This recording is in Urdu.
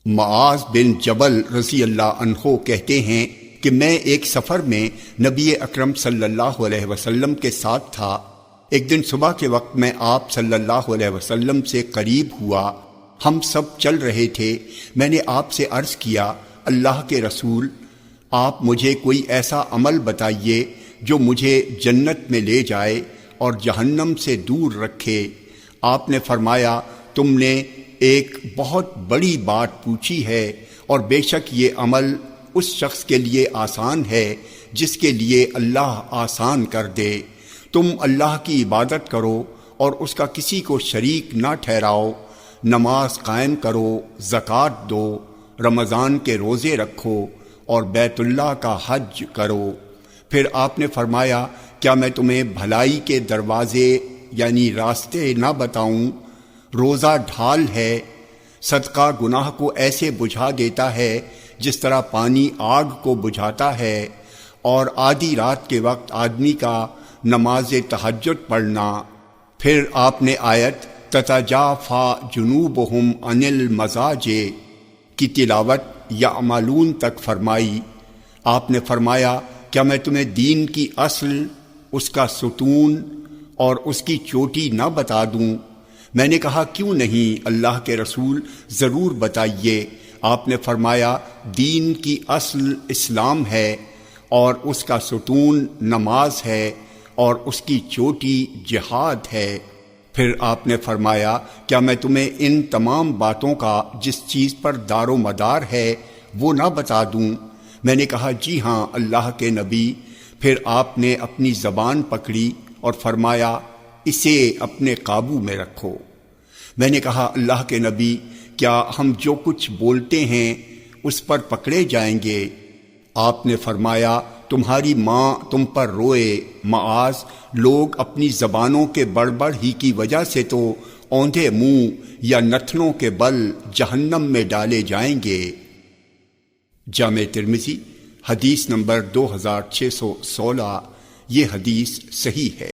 معاذ بن جبل رضی اللہ عنہ کہتے ہیں کہ میں ایک سفر میں نبی اکرم صلی اللہ علیہ وسلم کے ساتھ تھا۔ ایک دن صبح کے وقت میں آپ صلی اللہ علیہ وسلم سے قریب ہوا، ہم سب چل رہے تھے۔ میں نے آپ سے عرض کیا، اللہ کے رسول، آپ مجھے کوئی ایسا عمل بتائیے جو مجھے جنت میں لے جائے اور جہنم سے دور رکھے۔ آپ نے فرمایا، تم نے ایک بہت بڑی بات پوچھی ہے، اور بے شک یہ عمل اس شخص کے لیے آسان ہے جس کے لیے اللہ آسان کر دے۔ تم اللہ کی عبادت کرو اور اس کا کسی کو شریک نہ ٹھہراؤ، نماز قائم کرو، زکوٰۃ دو، رمضان کے روزے رکھو اور بیت اللہ کا حج کرو۔ پھر آپ نے فرمایا، کیا میں تمہیں بھلائی کے دروازے یعنی راستے نہ بتاؤں؟ روزہ ڈھال ہے، صدقہ گناہ کو ایسے بجھا دیتا ہے جس طرح پانی آگ کو بجھاتا ہے، اور آدھی رات کے وقت آدمی کا نماز تہجد پڑھنا۔ پھر آپ نے آیت تتجافی جنوبہم عن المضاجع کی تلاوت یعملون تک فرمائی۔ آپ نے فرمایا، کیا میں تمہیں دین کی اصل، اس کا ستون اور اس کی چوٹی نہ بتا دوں؟ میں نے کہا، کیوں نہیں اللہ کے رسول، ضرور بتائیے۔ آپ نے فرمایا، دین کی اصل اسلام ہے، اور اس کا ستون نماز ہے، اور اس کی چوٹی جہاد ہے۔ پھر آپ نے فرمایا، کیا میں تمہیں ان تمام باتوں کا جس چیز پر دار و مدار ہے وہ نہ بتا دوں؟ میں نے کہا، جی ہاں اللہ کے نبی۔ پھر آپ نے اپنی زبان پکڑی اور فرمایا، اسے اپنے قابو میں رکھو۔ میں نے کہا، اللہ کے نبی، کیا ہم جو کچھ بولتے ہیں اس پر پکڑے جائیں گے؟ آپ نے فرمایا، تمہاری ماں تم پر روئے، معاذ، لوگ اپنی زبانوں کے بڑبڑ ہی کی وجہ سے تو اوندھے منہ یا نتنوں کے بل جہنم میں ڈالے جائیں گے۔ جامع ترمذی حدیث نمبر 2616۔ یہ حدیث صحیح ہے۔